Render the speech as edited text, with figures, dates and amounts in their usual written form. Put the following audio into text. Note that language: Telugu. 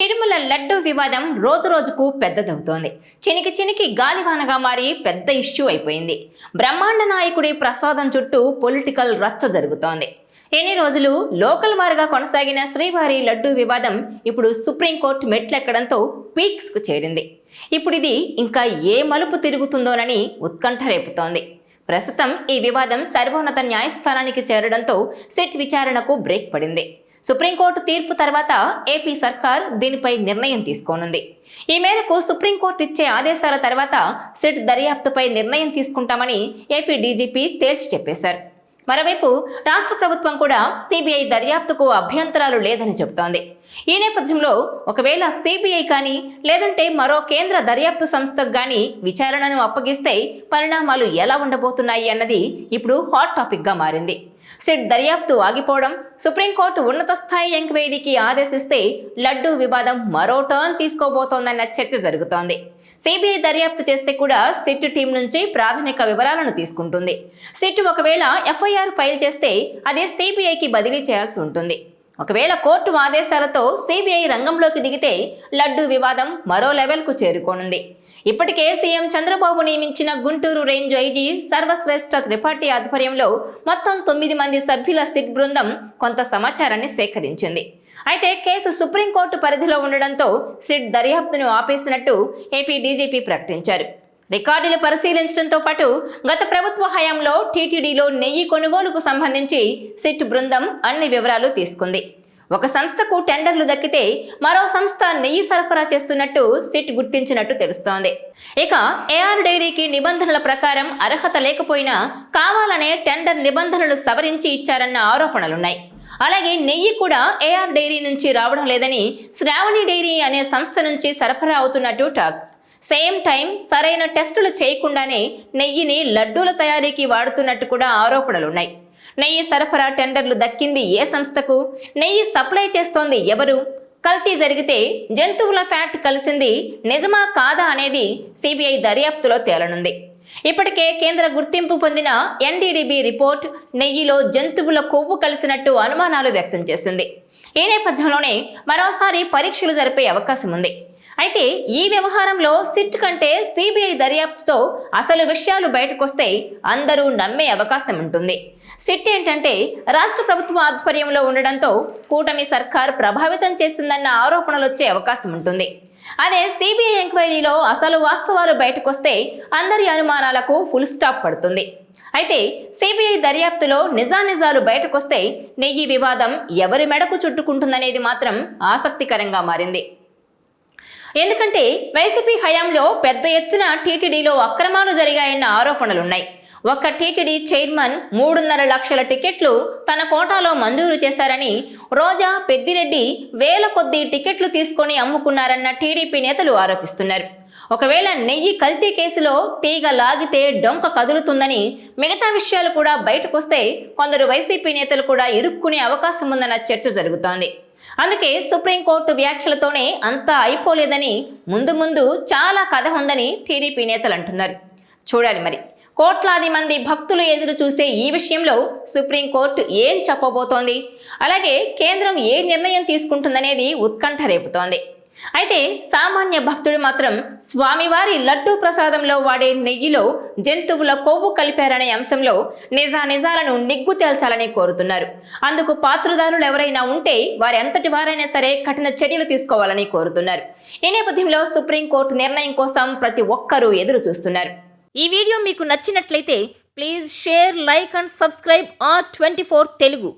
తిరుమల లడ్డు వివాదం రోజురోజుకు పెద్దదవుతోంది. చినికి చినికి గాలివానగా మారి పెద్ద ఇష్యూ అయిపోయింది. బ్రహ్మాండ నాయకుడి ప్రసాదం చుట్టూ పొలిటికల్ రచ్చ జరుగుతోంది. ఎన్ని రోజులు లోకల్ వారుగా కొనసాగిన శ్రీవారి లడ్డు వివాదం ఇప్పుడు సుప్రీంకోర్టు మెట్లెక్కడంతో పీక్స్ కు చేరింది. ఇప్పుడు ఇది ఇంకా ఏ మలుపు తిరుగుతుందోనని ఉత్కంఠ రేపుతోంది. ప్రస్తుతం ఈ వివాదం సర్వోన్నత న్యాయస్థానానికి చేరడంతో సిట్ విచారణకు బ్రేక్ పడింది. సుప్రీంకోర్టు తీర్పు తర్వాత ఏపీ సర్కార్ దీనిపై నిర్ణయం తీసుకోనుంది. ఈ మేరకు సుప్రీంకోర్టు ఇచ్చే ఆదేశాల తర్వాత సిట్ దర్యాప్తుపై నిర్ణయం తీసుకుంటామని ఏపీ డీజీపీ తేల్చి చెప్పేశారు. మరోవైపు రాష్ట్ర ప్రభుత్వం కూడా సిబిఐ దర్యాప్తుకు అభ్యంతరాలు లేదని చెబుతోంది. ఈ నేపథ్యంలో ఒకవేళ సిబిఐ కానీ లేదంటే మరో కేంద్ర దర్యాప్తు సంస్థకు కానీ విచారణను అప్పగిస్తే పరిణామాలు ఎలా ఉండబోతున్నాయి అన్నది ఇప్పుడు హాట్ టాపిక్ గా మారింది. సిట్ దర్యాప్తు ఆగిపోవడం, సుప్రీంకోర్టు ఉన్నత స్థాయి ఎంక్వైరీకి ఆదేశిస్తే లడ్డూ వివాదం మరో టర్న్ తీసుకోబోతోందన్న చర్చ జరుగుతోంది. సిబిఐ దర్యాప్తు చేస్తే కూడా సిట్ టీం నుంచి ప్రాథమిక వివరాలను తీసుకుంటుంది. సిట్ ఒకవేళ ఎఫ్ఐఆర్ ఫైల్ చేస్తే అది సిబిఐకి బదిలీ చేయాల్సి ఉంటుంది. ఒకవేళ కోర్టు ఆదేశాలతో సిబిఐ రంగంలోకి దిగితే లడ్డూ వివాదం మరో లెవెల్కు చేరుకోనుంది. ఇప్పటికే సీఎం చంద్రబాబు నియమించిన గుంటూరు రేంజ్ ఐజీ సర్వశ్రేష్ఠ త్రిపాఠి ఆధ్వర్యంలో మొత్తం 9 మంది సభ్యుల సిట్ బృందం కొంత సమాచారాన్ని సేకరించింది. అయితే కేసు సుప్రీంకోర్టు పరిధిలో ఉండడంతో సిట్ దర్యాప్తును ఆపేసినట్టు ఏపీ డీజీపీ ప్రకటించారు. రికార్డులు పరిశీలించడంతో పాటు గత ప్రభుత్వ హయాంలో టీటీడీలో నెయ్యి కొనుగోలుకు సంబంధించి సిట్ బృందం అన్ని వివరాలు తీసుకుంది. ఒక సంస్థకు టెండర్లు దక్కితే మరో సంస్థ నెయ్యి సరఫరా చేస్తున్నట్టు సిట్ గుర్తించినట్టు తెలుస్తోంది. ఇక ఏఆర్ డైరీకి నిబంధనల ప్రకారం అర్హత లేకపోయినా కావాలనే టెండర్ నిబంధనలు సవరించి ఇచ్చారన్న ఆరోపణలున్నాయి. అలాగే నెయ్యి కూడా ఏఆర్ డైరీ నుంచి రావడం లేదని శ్రావణి డైరీ అనే సంస్థ నుంచి సరఫరా అవుతున్నట్టు టాక్. సేమ్ టైం సరైన టెస్టులు చేయకుండానే నెయ్యిని లడ్డూల తయారీకి వాడుతున్నట్టు కూడా ఆరోపణలున్నాయి. నెయ్యి సరఫరా టెండర్లు దక్కింది ఏ సంస్థకు? నెయ్యి సప్లై చేస్తోంది ఎవరు? కల్తీ జరిగితే జంతువుల ఫ్యాట్ కలిసింది నిజమా కాదా అనేది సిబిఐ దర్యాప్తులో తేలనుంది. ఇప్పటికే కేంద్ర గుర్తింపు పొందిన ఎన్డీడీబీ రిపోర్ట్ నెయ్యిలో జంతువుల కొవ్వు కలిసినట్టు అనుమానాలు వ్యక్తం చేసింది. ఈ నేపథ్యంలోనే మరోసారి పరీక్షలు జరిపే అవకాశం ఉంది. అయితే ఈ వ్యవహారంలో సిట్ కంటే సిబిఐ దర్యాప్తుతో అసలు విషయాలు బయటకొస్తే అందరూ నమ్మే అవకాశం ఉంటుంది. సిట్ ఏంటంటే రాష్ట్ర ప్రభుత్వ ఆధ్వర్యంలో ఉండడంతో కూటమి సర్కార్ ప్రభావితం చేసిందన్న ఆరోపణలు వచ్చే అవకాశం ఉంటుంది. అదే సిబిఐ ఎంక్వైరీలో అసలు వాస్తవాలు బయటకొస్తే అందరి అనుమానాలకు ఫుల్ స్టాప్ పడుతుంది. అయితే సిబిఐ దర్యాప్తులో నిజానిజాలు బయటకొస్తే నెయ్యి వివాదం ఎవరి మెడకు చుట్టుకుంటుందనేది మాత్రం ఆసక్తికరంగా మారింది. ఎందుకంటే వైసీపీ హయాంలో పెద్ద ఎత్తున టీటీడీలో అక్రమాలు జరిగాయన్న ఆరోపణలున్నాయి. ఒక్క టీటీడీ చైర్మన్ 3.5 లక్షల టికెట్లు తన కోటాలో మంజూరు చేశారని, రోజా, పెద్దిరెడ్డి వేల కొద్దీ టికెట్లు తీసుకొని అమ్ముకున్నారన్న టీడీపీ నేతలు ఆరోపిస్తున్నారు. ఒకవేళ నెయ్యి కల్తీ కేసులో తీగ లాగితే డొంక కదులుతుందని, మిగతా విషయాలు కూడా బయటకొస్తే కొందరు వైసీపీ నేతలు కూడా ఇరుక్కునే అవకాశం ఉందన్న చర్చ జరుగుతోంది. అందుకే సుప్రీంకోర్టు వ్యాఖ్యలతోనే అంతా అయిపోలేదని, ముందు ముందు చాలా కథ ఉందని టీడీపీ నేతలు అంటున్నారు. చూడాలి మరి. కోట్లాది మంది భక్తులు ఎదురు చూసే ఈ విషయంలో సుప్రీంకోర్టు ఏం చెప్పబోతోంది, అలాగే కేంద్రం ఏ నిర్ణయం తీసుకుంటుందనేది ఉత్కంఠ రేపుతోంది. అయితే సామాన్య భక్తుడు మాత్రం స్వామివారి లడ్డూ ప్రసాదంలో వాడే నెయ్యిలో జంతువుల కొవ్వు కలిపారనే అంశంలో నిజాలను నిగ్గు తేల్చాలని కోరుతున్నారు. అందుకు పాత్రదారులు ఎవరైనా ఉంటే వారి ఎంతటి వారైనా సరే కఠిన చర్యలు తీసుకోవాలని కోరుతున్నారు. ఈ నేపథ్యంలో సుప్రీంకోర్టు నిర్ణయం కోసం ప్రతి ఒక్కరూ ఎదురు చూస్తున్నారు. ఈ వీడియో మీకు నచ్చినట్లయితే please share, like and subscribe R24 Telugu.